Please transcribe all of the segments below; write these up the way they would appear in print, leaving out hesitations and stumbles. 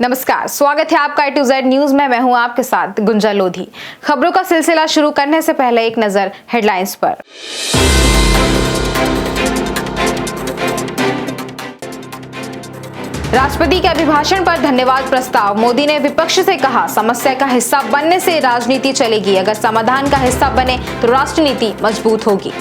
नमस्कार, स्वागत है आपका A to Z न्यूज में। मैं हूं आपके साथ गुंजा लोधी। खबरों का सिलसिला शुरू करने से पहले एक नजर हेडलाइंस पर। राष्ट्रपति के अभिभाषण पर धन्यवाद प्रस्ताव। मोदी ने विपक्ष से कहा, समस्या का हिस्सा बनने से राजनीति चलेगी, अगर समाधान का हिस्सा बने तो राष्ट्रनीति मजबूत होगी।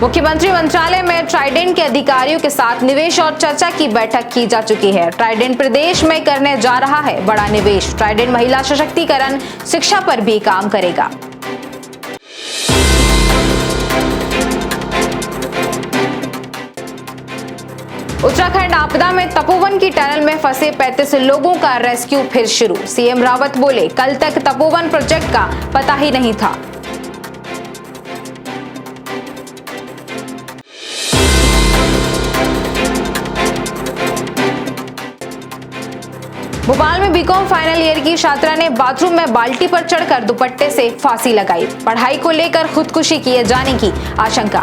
मुख्यमंत्री मंत्रालय में ट्राइडेंट के अधिकारियों के साथ निवेश और चर्चा की बैठक की जा चुकी है। ट्राइडेंट प्रदेश में करने जा रहा है बड़ा निवेश। ट्राइडेंट महिला सशक्तिकरण, शिक्षा पर भी काम करेगा। उत्तराखंड आपदा में तपोवन की टनल में फंसे 35 लोगों का रेस्क्यू फिर शुरू। सीएम रावत बोले, कल तक तपोवन प्रोजेक्ट का पता ही नहीं था। भोपाल में बीकॉम फाइनल ईयर की छात्रा ने बाथरूम में बाल्टी पर चढ़कर दुपट्टे से फांसी लगाई। पढ़ाई को लेकर खुदकुशी किए जाने की आशंका।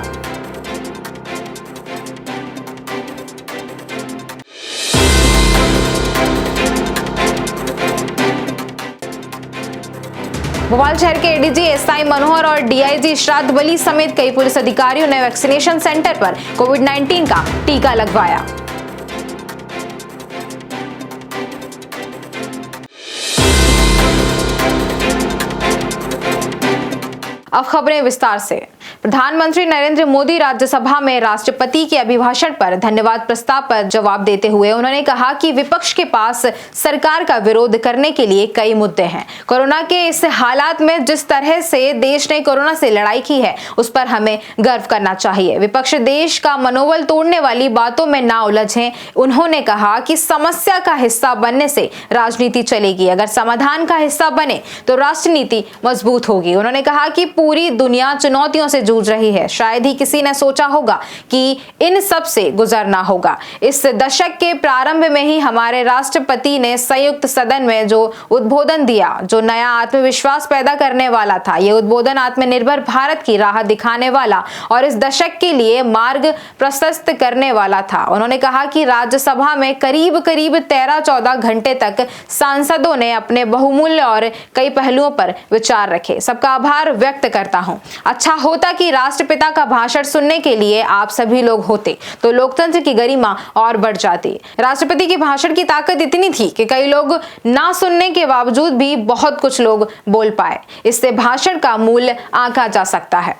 भोपाल शहर के एडीजी एसआई मनोहर और डीआईजी श्राद्ध बली समेत कई पुलिस अधिकारियों ने वैक्सीनेशन सेंटर पर कोविड-19 का टीका लगवाया। अब खबरें विस्तार से। प्रधानमंत्री नरेंद्र मोदी राज्यसभा में राष्ट्रपति के अभिभाषण पर धन्यवाद प्रस्ताव पर जवाब देते हुए उन्होंने कहा कि विपक्ष के पास सरकार का विरोध करने के लिए कई मुद्दे हैं। कोरोना के इस हालात में जिस तरह से देश ने कोरोना से लड़ाई की है, उस पर हमें गर्व करना चाहिए। विपक्ष देश का मनोबल तोड़ने वाली बातों में ना उलझें। उन्होंने कहा कि समस्या का हिस्सा बनने से राजनीति चलेगी, अगर समाधान का हिस्सा बने तो राष्ट्रनीति मजबूत होगी। उन्होंने कहा कि पूरी दुनिया चुनौतियों से जूझ रही है, शायद ही किसी ने सोचा होगा कि इन सब से गुजरना होगा। इस दशक के प्रारंभ में ही हमारे राष्ट्रपति ने संयुक्त सदन में जो उद्बोधन दिया, जो नया आत्मविश्वास पैदा करने वाला था, ये उद्बोधन आत्मनिर्भर भारत की राह दिखाने वाला और इस दशक के लिए मार्ग प्रशस्त करने वाला था। उन्होंने कहा कि राज्यसभा में करीब 13-14 घंटे तक सांसदों ने अपने बहुमूल्य और कई पहलुओं पर विचार रखे। सबका आभार व्यक्त करता हूं। अच्छा होता कि राष्ट्रपिता का भाषण सुनने के लिए आप सभी लोग होते तो लोकतंत्र की गरिमा और बढ़ जाती। राष्ट्रपति के भाषण की ताकत इतनी थी कि कई लोग ना सुनने के बावजूद भी बहुत कुछ लोग बोल पाए। इससे भाषण का मूल्य आंका जा सकता है।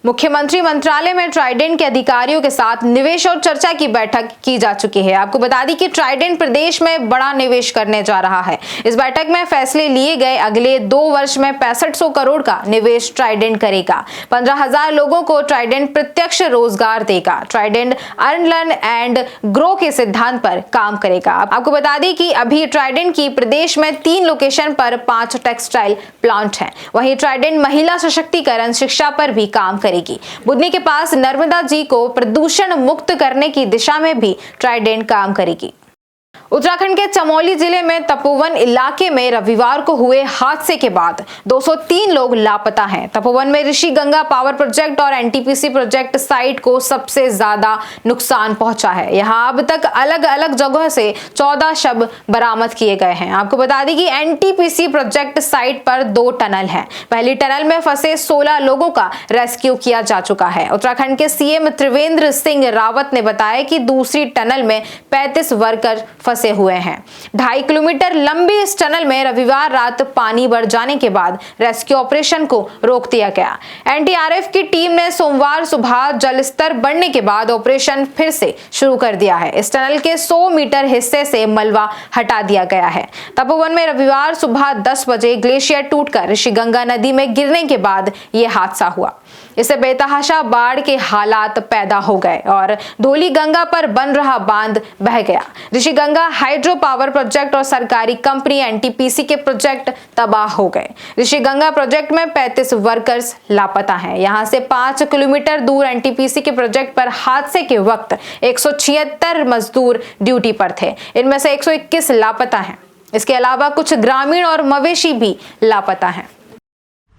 मुख्यमंत्री मंत्रालय में ट्राइडेंट के अधिकारियों के साथ निवेश और चर्चा की बैठक की जा चुकी है। आपको बता दी कि ट्राइडेंट प्रदेश में बड़ा निवेश करने जा रहा है। इस बैठक में फैसले लिए गए, अगले 2 वर्ष में 6500 करोड़ का निवेश ट्राइडेंट करेगा। 15,000 लोगों को ट्राइडेंट प्रत्यक्ष रोजगार देगा। Trident earn learn and grow के सिद्धांत पर काम करेगा। आपको बता दी कि अभी ट्राइडेंट की प्रदेश में 3 लोकेशन पर 5 टेक्सटाइल प्लांट हैं। वहीं ट्राइडेंट महिला सशक्तिकरण, शिक्षा पर भी काम करेगी। बुधनी के पास नर्मदा जी को प्रदूषण मुक्त करने की दिशा में भी ट्राइडेंट काम करेगी। उत्तराखंड के चमोली जिले में तपोवन इलाके में रविवार को हुए हादसे के बाद 203 लोग लापता हैं। तपोवन में ऋषि गंगा पावर प्रोजेक्ट और एनटीपीसी प्रोजेक्ट साइट को सबसे ज्यादा नुकसान पहुंचा है। यहां अब तक अलग अलग जगहों से 14 शव बरामद किए गए हैं। आपको बता दें कि एनटीपीसी प्रोजेक्ट साइट पर 2 टनल हैं। पहली टनल में फंसे 16 लोगों का रेस्क्यू किया जा चुका है। उत्तराखंड के सीएम त्रिवेंद्र सिंह रावत ने बताया कि दूसरी टनल में 35 वर्कर फंसे हुए हैं। 2.5 किलोमीटर लंबी इस टनल में रविवार रात पानी बढ़ जाने के बाद रेस्क्यू ऑपरेशन को रोक दिया गया। एनडीआरएफ की टीम ने सोमवार सुबह जल स्तर बढ़ने के बाद ऑपरेशन फिर से शुरू कर दिया है। इस टनल के 100 मीटर हिस्से से मलबा हटा दिया गया है। तपोवन में रविवार सुबह 10 बजे ग्लेशियर टूटकर ऋषिगंगा नदी में गिरने के बाद यह हादसा हुआ। इससे बेतहाशा बाढ़ के हालात पैदा हो गए और धौली गंगा पर बन रहा बांध बह गया। ऋषिगंगा हाइड्रो पावर प्रोजेक्ट और सरकारी कंपनी एनटीपीसी के प्रोजेक्ट तबाह हो गए। ऋषिगंगा प्रोजेक्ट में 35 वर्कर्स लापता हैं। यहां से 5 किलोमीटर दूर एनटीपीसी के प्रोजेक्ट पर हादसे के वक्त 176 मजदूर ड्यूटी पर थे। इनमें से 121 लापता हैं। इसके अलावा कुछ ग्रामीण और मवेशी भी लापता हैं।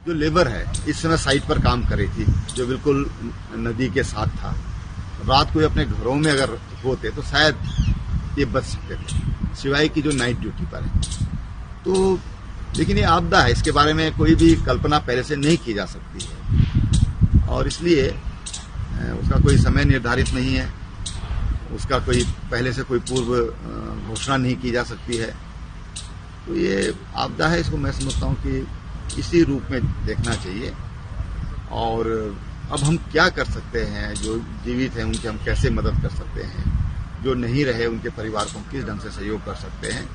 जो लेबर है इस समय साइट पर काम कर रही थी, जो बिल्कुल नदी के साथ था। रात को अपने घरों में अगर होते तो शायद ये बच सकते थे, सिवाय की जो नाइट ड्यूटी पर है। तो लेकिन ये आपदा है, इसके बारे में कोई भी कल्पना पहले से नहीं की जा सकती है और इसलिए उसका कोई समय निर्धारित नहीं है, उसका कोई पहले से कोई पूर्व घोषणा नहीं की जा सकती है। तो ये आपदा है, इसको मैं समझता हूँ कि इसी रूप में देखना चाहिए। और अब हम क्या कर सकते हैं, जो जीवित हैं उनकी हम कैसे मदद कर सकते हैं, जो नहीं रहे उनके परिवार को किस ढंग से सहयोग कर सकते हैं,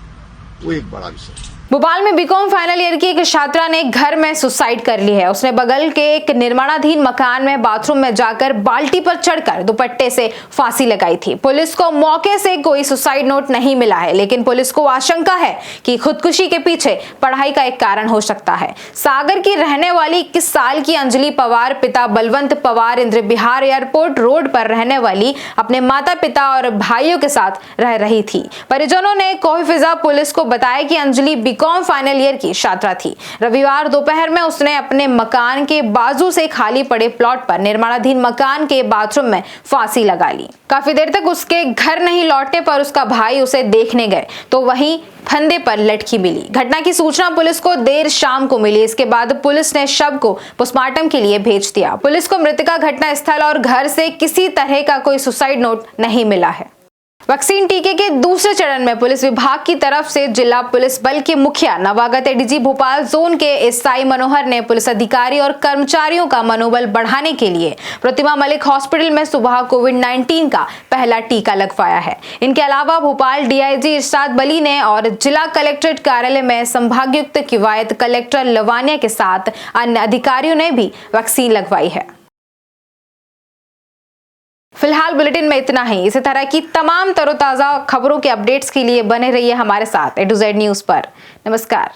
वो एक बड़ा विषय है। भोपाल में बीकॉम फाइनल ईयर की एक छात्रा ने घर में सुसाइड कर ली है। उसने बगल के एक निर्माणाधीन मकान में बाथरूम में जाकर बाल्टी पर चढ़कर दुपट्टे से फांसी लगाई थी। पुलिस को मौके से कोई सुसाइड नोट नहीं मिला है, लेकिन पुलिस को आशंका है कि खुदकुशी के पीछे पढ़ाई का एक कारण हो सकता है। सागर की रहने वाली 21 साल की अंजलि पवार पिता बलवंत पवार इंद्र बिहार एयरपोर्ट रोड पर रहने वाली अपने माता पिता और भाइयों के साथ रह रही थी। परिजनों ने कोहिफिजा पुलिस को बताया कि अंजलि बीकॉम फाइनल ईयर की छात्रा थी। रविवार दोपहर में उसने अपने मकान के बाजू से खाली पड़े प्लॉट पर निर्माणाधीन मकान के बाथरूम में फांसी लगा ली। काफी देर तक उसके घर नहीं लौटने पर उसका भाई उसे देखने गए तो वहीं फंदे पर लटकी मिली। घटना की सूचना पुलिस को देर शाम को मिली। इसके बाद पुलिस ने शव को पोस्टमार्टम के लिए भेज दिया। पुलिस को मृतका घटना स्थल और घर से किसी तरह का कोई सुसाइड नोट नहीं मिला है। वैक्सीन टीके के दूसरे चरण में पुलिस विभाग की तरफ से जिला पुलिस बल के मुखिया नवागत एडीजी भोपाल जोन के एसआई मनोहर ने पुलिस अधिकारी और कर्मचारियों का मनोबल बढ़ाने के लिए प्रतिमा मलिक हॉस्पिटल में सुबह कोविड-19 का पहला टीका लगवाया है। इनके अलावा भोपाल डीआईजी इरशाद बली ने और जिला कलेक्ट्रेट कार्यालय में संभागायुक्त किवायत कलेक्टर लवानिया के साथ अन्य अधिकारियों ने भी वैक्सीन लगवाई है। फिलहाल बुलेटिन में इतना ही। इसी तरह की तमाम तरोताजा खबरों के अपडेट्स के लिए बने रहिए हमारे साथ A to Z न्यूज़ पर। नमस्कार।